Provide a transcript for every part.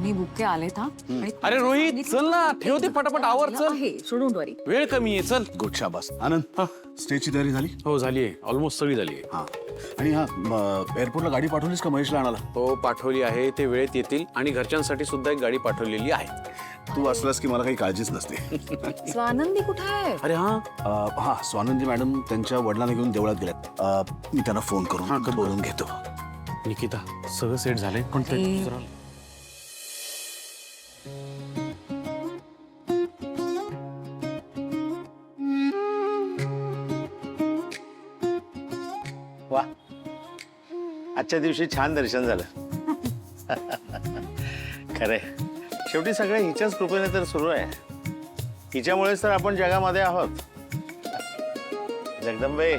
दोन्ही बुके आलेत हा. आणि अरे रोहित चल ना, ठेव ते पटापट आवर चल. आहे सोडून वरी. वेळ कमी आहे चल. गुड शाबास. आनंद स्टेजची तयारी झाली? हो झाली आहे, ऑलमोस्ट सगळी झाली आहे. हा. आणि हा एअरपोर्टला गाडी पाठवलीस का महेशला आणायला? हो पाठवली आहे, ते वेळेत येतील आणि घरच्यांसाठी सुद्धा एक गाडी पाठवलेली आहे. तू असलास की मला काही काळजीच नसते. स्वानंदी कुठे आहे? अरे हा हा स्वानंदी मॅडम त्यांच्या वडिलांना घेऊन देवळात गेल्यात. मी त्यांना फोन करून बोलून घेतो. निकिता सगळं सेट झालंय पण ते जरा वा, आजच्या दिवशी छान दर्शन झालं. खरंय, शेवटी सगळं हिच्याच कृपेने तर सुरू आहे. हिच्यामुळेच तर आपण जगामध्ये आहोत. जगदंबे,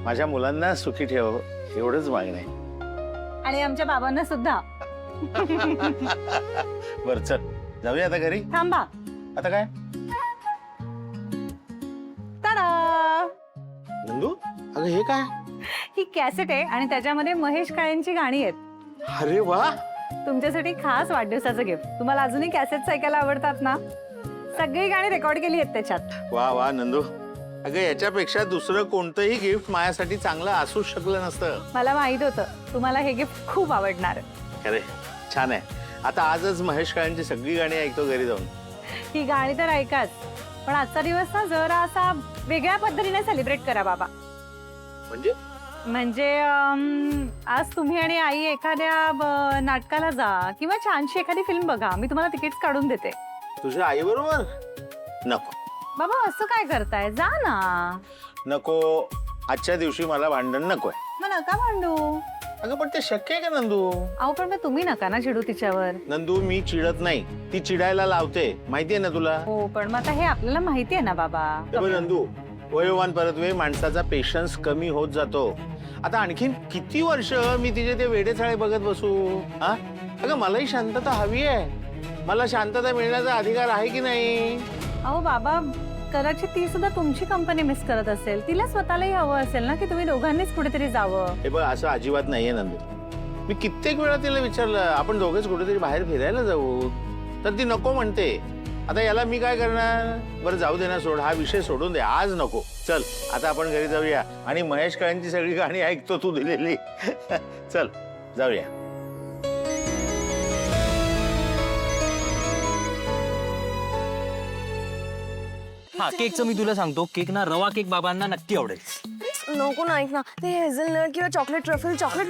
माझ्या मुलांना सुखी ठेव एवढंच मागणं आहे. आणि आमच्या बाबांना सुद्धा. बर चल जाऊया आता घरी. थांबा. आता काय ताडा, नंदू, अगं हे काय? ही कॅसेट आहे आणि त्याच्यामध्ये महेश काळेंची गाणी आहेत. अरे वा, तुमच्यासाठी खास वाढदिवसाचं गिफ्ट. तुम्हाला अजूनही कॅसेट्स ऐकायला आवडतात ना? सगळी गाणी रेकॉर्ड केली आहेत त्याच्यात. वा वा नंदू, अगं याच्यापेक्षा दुसरं कोणतंही गिफ्ट माझ्यासाठी चांगलं असूच शकलं नसतं. मला माहित होतं तुम्हाला हे गिफ्ट खूप आवडणार. अरे छान आहे. आता आजच महेश काळेंची सगळी गाणी ऐकतो घरी जाऊन. ही गाणी तर ऐकाच, पण आजचा दिवस ना जरा असा वेगळ्या पद्धतीने सेलिब्रेट करा बाबा. म्हणजे आज तुम्ही आणि आई एखाद्या नाटकाला जा किंवा छानशी एखादी फिल्म बघा. मी तुम्हाला तिकीट्स काढून देते. तुझ्या आई बरोबर? नको बाबा असं काय करताय, जा ना. नको, आजच्या दिवशी मला भांडण नकोय. मग नका भांडू. अगं पण ते शक्य आहे का नंदू? अहो पण मग तुम्ही नका ना चिडू तिच्यावर. नंदू, मी चिडत नाही, ती चिडायला लावते, माहितीये ना तुला. हो पण मग आता हे आपल्याला माहिती आहे ना बाबा. हे बघ नंदू, वयोवान परत्वे माणसाचा पेशन्स कमी होत जातो. आता आणखीन किती वर्ष मी तिचे ते वेडेचाळे बघत बसू? हा, अगं मलाही शांतता हवी आहे. मला शांतता मिळण्याचा अधिकार आहे की नाही? अहो बाबा, कदाचित ती सुद्धा तुमची कंपनी मिस करत असेल. तिला स्वतःलाही हवं असेल ना की तुम्ही दोघांनीच कुठेतरी जावं. हे बघ, असं अजिबात नाहीये नंदू. मी कित्येक वेळा तिला विचारलं आपण दोघेच कुठेतरी बाहेर फिरायला जाऊ, तर ती नको म्हणते. आता याला मी काय करणार? बरं जाऊ दे ना, सोड, हा विषय सोडून दे, आज नको. चल आता आपण घरी जाऊया आणि महेश काळेंची सगळी गाणी ऐकतो तू दिलेली. चल जाऊया. हा, केकचं मी तुला सांगतो, केक ना रवा केक बाबांना नक्की आवडेल. नको ना, ऐक ना, ते हेझलनट किंवा chocolate truffle chocolate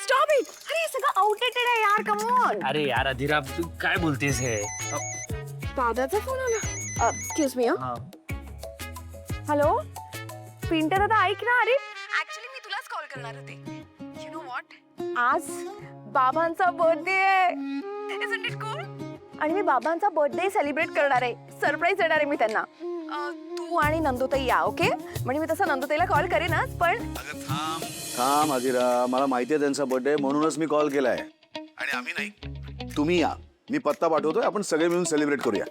stop it. अरे सगळं आउटडेटेड आहे यार, कम ऑन. अरे यार अधिरा, तू काय बोलतेस हे? दादाचा फोन आला. Excuse me. हॅलो पिंटर दादा, ऐक ना. अरे ऍक्च्युली मी तुलाच कॉल करणार होते. यू नो व्हॉट, आज बाबांचा बर्थडे आहे. Isn't it cool? आणि मी बाबांचा बर्थडे सेलिब्रेट करणार आहे. सरप्राईज देणार आहे मी त्यांना. तू आणि नंदुताई या, ओके? म्हणजे मी तसं नंदुताईला कॉल करेनच, पण थांब आदिरा, मला माहिती आहे त्यांचा बर्थडे, म्हणूनच मी कॉल केलाय. आणि आम्ही नाही, तुम्ही या. मी पत्ता पाठवतोय, आपण सगळे मिळून सेलिब्रेट करूया.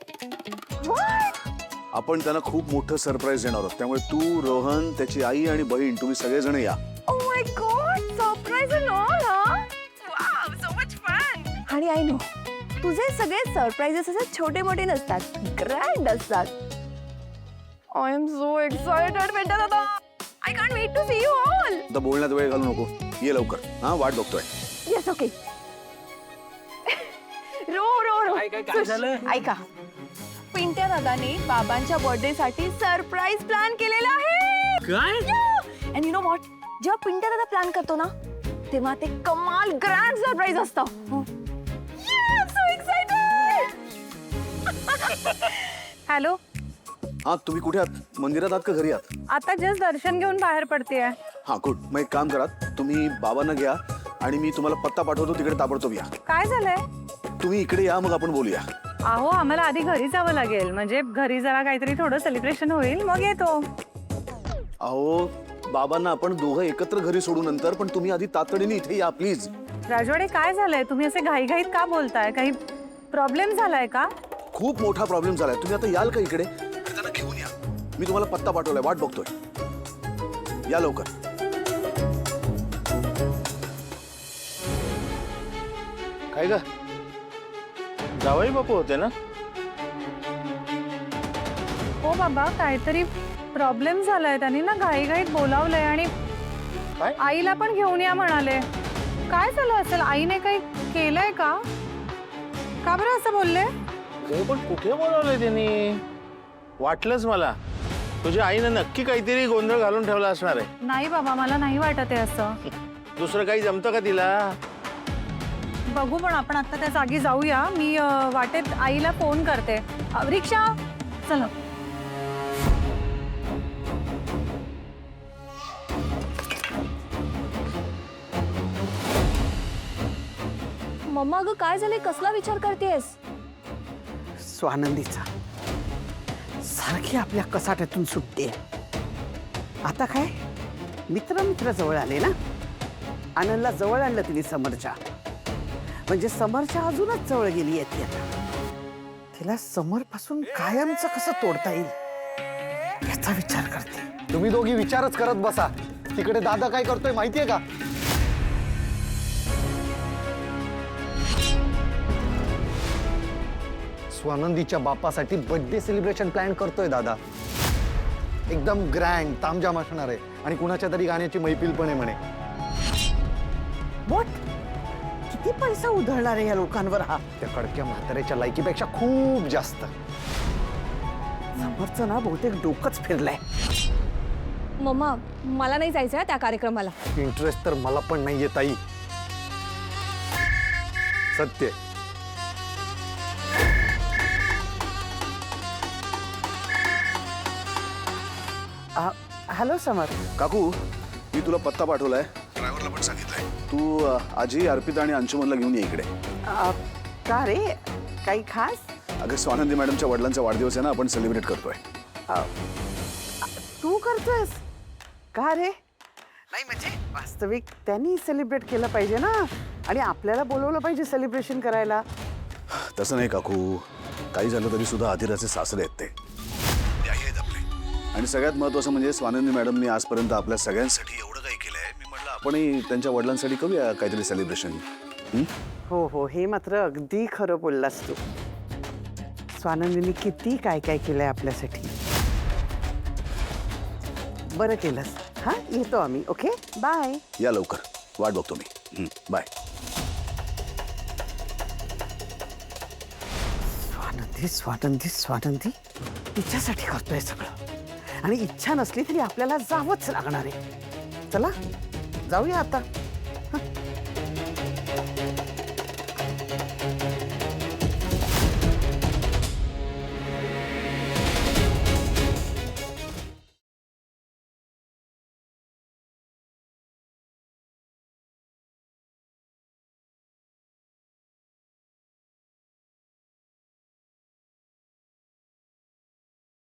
आपण त्यांना खूप मोठं सरप्राईज देणार आहोत, त्यामुळे तू, रोहन, त्याची आई आणि बहीण, तुम्ही सगळेजण या. Oh my god, surprise and all. Wow, so much fun. आणि आय नो तुझे सगळे सरप्राइजेस असे छोटे मोठे नसतात, ग्रँड असतात. आय एम सो एक्साइटेड बेटा दादा. I can't wait to see you all. आता बोलण्यात वेळ घालू नको, ये लवकर. हा, वाट बघतोय. Yes, okay. Row row row. काय झालं? ऐका, पिंट्या दादाने बाबांच्या बर्थडे साठी सरप्राईज प्लॅन केलेला आहे. काय? अँड यू नो व्हॉट, जेव्हा पिंट्या दादा प्लॅन करतो ना, तेव्हा ते कमाल ग्रँड सरप्राईज असतं. हॅलो, हा, तुम्ही कुठे आहात? मंदिरात आहात का घरी आहात? आता जस्ट दर्शन घेऊन बाहेर पडतेय. हा, गुड. मग एक काम करा, तुम्ही बाबांना घ्या आणि मी तुम्हाला पत्ता पाठवतो, तिकडे ताबडतोब या. काय झालंय? तुम्ही इकडे या, मग आपण बोलूया. अहो आम्हाला आधी घरी जावं लागेल, म्हणजे घरी जरा काहीतरी थोडं सेलिब्रेशन होईल, मग येतो. अहो बाबांना आपण दोघं एकत्र घरी सोडू नंतर, पण तुम्ही आधी तातडीने इथे या प्लीज. राजवाडे, काय झालंय? तुम्ही असे घाईघाईत का बोलताय? काही प्रॉब्लेम झालाय का? खूप मोठा प्रॉब्लेम झालाय. तुम्ही आता याल का इकडे? त्यांना घेऊन या. मी तुम्हाला पत्ता पाठवलाय, वाट बघतोय. या लवकर. काय ग जावई बापू होते ना? हो बाबा, काहीतरी प्रॉब्लेम झालाय. त्यांनी ना घाईघाईत बोलावलंय आणि काय? आईला पण घेऊन या म्हणाले. काय झालं असेल? आईने काही केलंय का? का बरं असं बोलले? हो पण कुठे बोलावलंय त्यांनी? वाटलंच मला तुझ्या आईनं नक्की काहीतरी गोंधळ घालून ठेवला असणार आहे. नाही बाबा, मला नाही वाटत आहे असं. दुसरं काही जमतं का तिला? बघू, पण आपण आता त्या जागी जाऊया. मी वाटेत आईला फोन करते. रिक्षा चला. मम्मा अगं काय झाले? कसला विचार करतेस? स्वानंदीचा सारखी आपल्या कसाट्यातून सुटते. आता काय मित्र जवळ आले ना. आनंदला जवळ आणलं तिने समरच्या. म्हणजे समरच्या अजूनच जवळ गेली आहे ती आता. तिला समरपासून कायमचं कसं तोडता येईल याचा विचार करते. तुम्ही दोघी विचारच करत बसा. तिकडे दादा काय करतोय माहितीये का? स्वानंदीच्या बापासाठी बर्थडे सेलिब्रेशन प्लॅन करतोय दादा. एकदम ग्रँड तामजाम असणार आहे आणि कुणाच्या तरी गाण्याची मैफिल पण आहे म्हणे. व्हॉट? किती पैसा उधळणार आहे या लोकांवर हा? त्या कडक्या म्हाताऱ्याच्या लायकीपेक्षा खूप जास्त. समरचं ना बहुतेक डोकंच फिरलंय. मम्मा मला नाही जायचं त्या कार्यक्रमाला. इंटरेस्ट तर मला पण नाहीये ताई. सत्य. हॅलो समर. काकू मी तुला पत्ता पाठवलाय. ड्रायव्हरला पण सांगितलंय. तू आजी अर्पिता आणि अंशुमनला घेऊन ये इकडे. का रे? काही खास? अगं स्वानंदी मॅडमच्या वडिलांचा वाढदिवस आहे ना, आपण सेलिब्रेट करतोय. तू करतोयस का रे? नाही म्हणजे वास्तविक त्यांनी सेलिब्रेट केलं पाहिजे ना. आणि आपल्याला बोलवलं पाहिजे सेलिब्रेशन करायला. तसं नाही काकू. काही झालं तरी सुद्धा आधिराचे सासरे आहेत ते. आई आहेत आपले. आणि सगळ्यात महत्त्वाचं म्हणजे स्वानंदी मॅडमनी आजपर्यंत आपल्या सगळ्यांसाठी एवढं काही केलंय. मी म्हटलं आपणही त्यांच्या वडिलांसाठी करूया काहीतरी सेलिब्रेशन. हो हो, हे मात्र अगदी खरं बोललास तू. स्वानंदीने किती काय काय केलंय आपल्यासाठी. बरं केलंस. हा, येतो आम्ही. Okay, bye. या लवकर, वाट बघतो मी. बाय. स्वानंदी स्वानंदी स्वानंदी तिच्यासाठी करतोय सगळं. आणि इच्छा नसली तरी आपल्याला जावंच लागणार आहे. चला जाऊया आता.